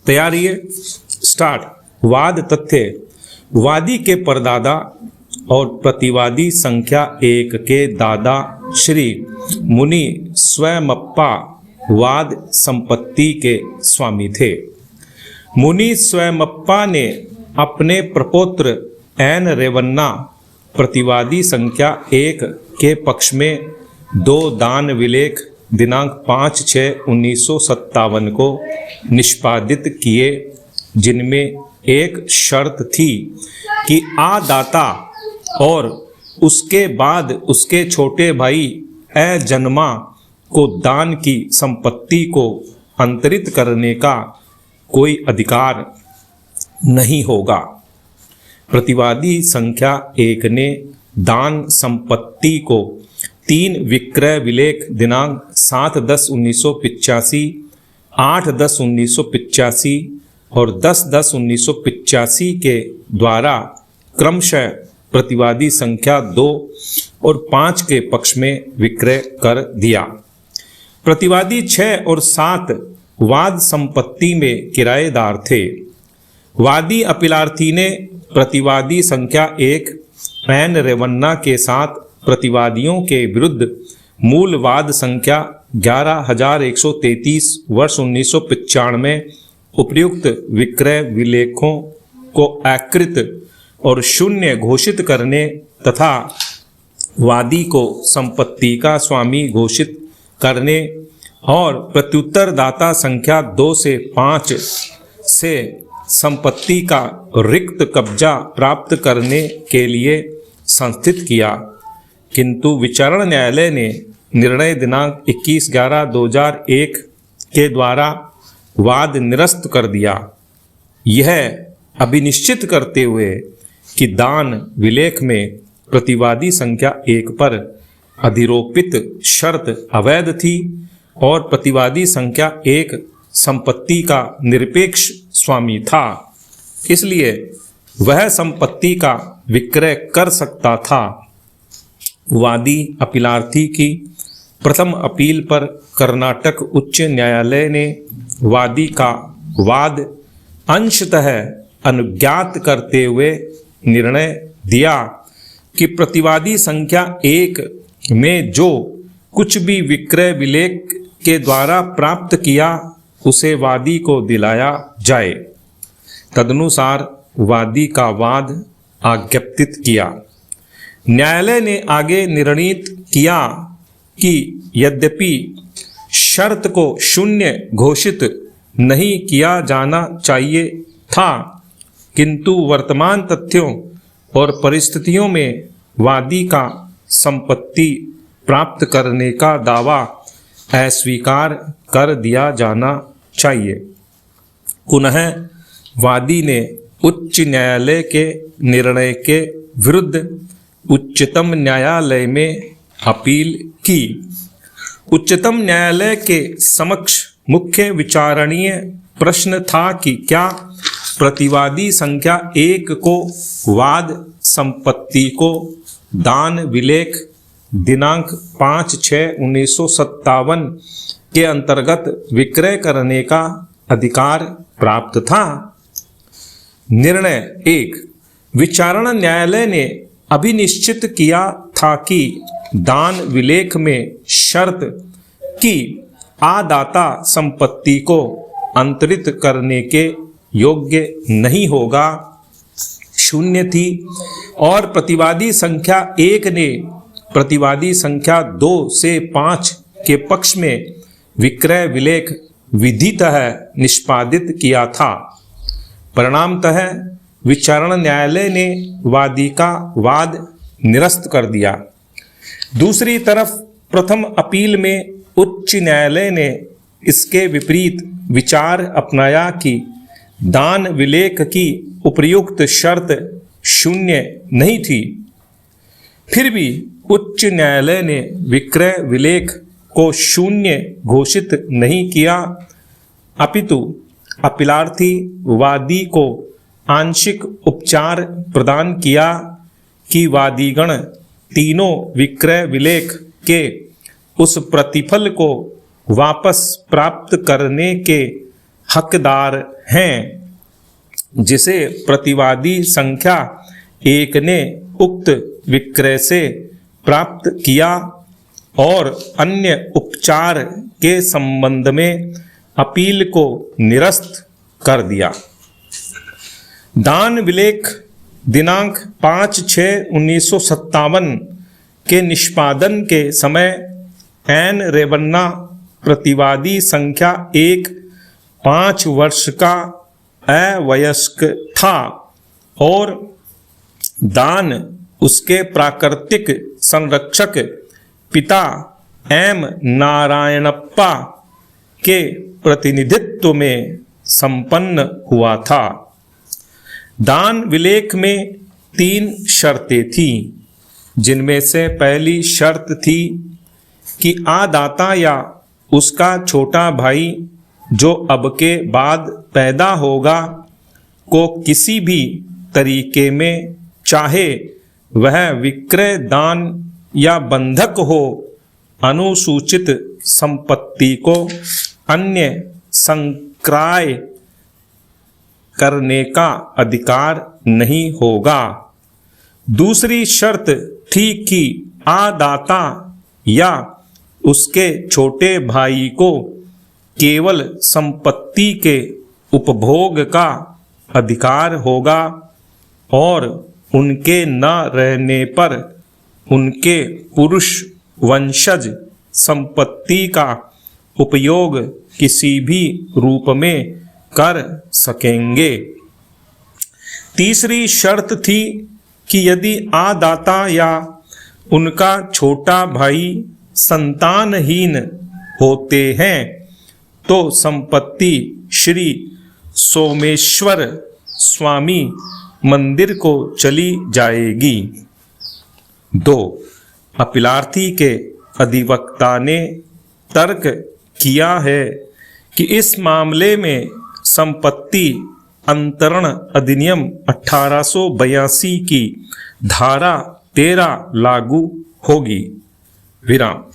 तैयारी है, स्टार्ट। वाद तथ्य। वादी के परदादा और प्रतिवादी संख्या 1 के दादा श्री मुनि स्वयंप्पा वाद संपत्ति के स्वामी थे। मुनि स्वयंप्पा ने अपने प्रपौत्र एन रेवन्ना प्रतिवादी संख्या 1 के पक्ष में 2 दान विलेख दिनांक 5/6/1957 को निष्पादित किए, जिनमें एक शर्त थी कि आदाता और उसके बाद उसके छोटे भाई अजन्मा को दान की संपत्ति को अंतरित करने का कोई अधिकार नहीं होगा। प्रतिवादी संख्या 1 ने दान संपत्ति को 3 विक्रय विलेख दिनांक 7/10/1985, 8/10/1985 और 10/10/1985 के द्वारा क्रमशः प्रतिवादी संख्या 2 और 5 के पक्ष में विक्रय कर दिया। प्रतिवादी 6 और 7 वाद संपत्ति में किराएदार थे। वादी अपीलार्थी ने प्रतिवादी संख्या 1 एन रेवन्ना के साथ प्रतिवादियों के विरुद्ध मूल वाद संख्या 11,133 वर्ष 1995 उपर्युक्त विक्रय विलेखों को अकृत और शून्य घोषित करने तथा वादी को संपत्ति का स्वामी घोषित करने और प्रत्युत्तरदाता संख्या 2 से 5 से संपत्ति का रिक्त कब्जा प्राप्त करने के लिए संस्थित किया, किंतु विचारण न्यायालय ने निर्णय दिनांक 21/11/2001 के द्वारा वाद निरस्त कर दिया, यह अभिनिश्चित करते हुए कि दान विलेख में प्रतिवादी संख्या 1 पर अधिरोपित शर्त अवैध थी और प्रतिवादी संख्या 1 संपत्ति का निरपेक्ष स्वामी था, इसलिए वह संपत्ति का विक्रय कर सकता था। वादी अपीलार्थी की प्रथम अपील पर कर्नाटक उच्च न्यायालय ने वादी का वाद अंशतः अनुज्ञात करते हुए निर्णय दिया कि प्रतिवादी संख्या 1 में जो कुछ भी विक्रय विलेख के द्वारा प्राप्त किया उसे वादी को दिलाया जाए। तदनुसार वादी का वाद आज्ञप्तित किया। न्यायालय ने आगे निर्णीत किया कि यद्यपि शर्त को शून्य घोषित नहीं किया जाना चाहिए था, किंतु वर्तमान तथ्यों और परिस्थितियों में वादी का संपत्ति प्राप्त करने का दावा अस्वीकार कर दिया जाना चाहिए। पुनः वादी ने उच्च न्यायालय के निर्णय के विरुद्ध उच्चतम न्यायालय में अपील की। उच्चतम न्यायालय के समक्ष मुख्य विचारणीय प्रश्न था कि क्या प्रतिवादी संख्या 1 को वाद संपत्ति को दान विलेख दिनांक 5/6/1957 के अंतर्गत विक्रय करने का अधिकार प्राप्त था। निर्णय 1। विचारण न्यायालय ने अभिनिश्चित किया था कि दान विलेख में शर्त कि आदाता संपत्ति को अंतरित करने के योग्य नहीं होगा शून्य थी और प्रतिवादी संख्या 1 ने प्रतिवादी संख्या 2 से 5 के पक्ष में विक्रय विलेख विधितः निष्पादित किया था। परिणामतः विचारण न्यायालय ने वादी का वाद निरस्त कर दिया। दूसरी तरफ प्रथम अपील में उच्च न्यायालय ने इसके विपरीत विचार अपनाया कि दान विलेख की उपर्युक्त शर्त शून्य नहीं थी। फिर भी उच्च न्यायालय ने विक्रय विलेख को शून्य घोषित नहीं किया, अपितु अपीलार्थी वादी को आंशिक उपचार प्रदान किया कि वादीगण तीनों विक्रय विलेख के उस प्रतिफल को वापस प्राप्त करने के हकदार हैं, जिसे प्रतिवादी संख्या 1 ने उक्त विक्रय से प्राप्त किया और अन्य उपचार के संबंध में अपील को निरस्त कर दिया। दान विलेख दिनांक 5/6/1957 के निष्पादन के समय एन रेबन्ना प्रतिवादी संख्या 1 5 वर्ष का अवयस्क था और दान उसके प्राकृतिक संरक्षक पिता एम नारायणप्पा के प्रतिनिधित्व में संपन्न हुआ था। दान विलेख में 3 शर्तें थीं, जिनमें से पहली शर्त थी कि आदाता या उसका छोटा भाई जो अब के बाद पैदा होगा को किसी भी तरीके में, चाहे वह विक्रय, दान या बंधक हो, अनुसूचित संपत्ति को अन्य संक्राय करने का अधिकार नहीं होगा। दूसरी शर्त थी कि आदाता या उसके छोटे भाई को केवल संपत्ति के उपभोग का अधिकार होगा और उनके न रहने पर उनके पुरुष वंशज संपत्ति का उपयोग किसी भी रूप में कर सकेंगे। तीसरी शर्त थी कि यदि आदाता या उनका छोटा भाई संतानहीन होते हैं तो संपत्ति श्री सोमेश्वर स्वामी मंदिर को चली जाएगी। 2. अपीलार्थी के अधिवक्ता ने तर्क किया है कि इस मामले में संपत्ति अंतरण अधिनियम 1882 की धारा 13 लागू होगी। विराम।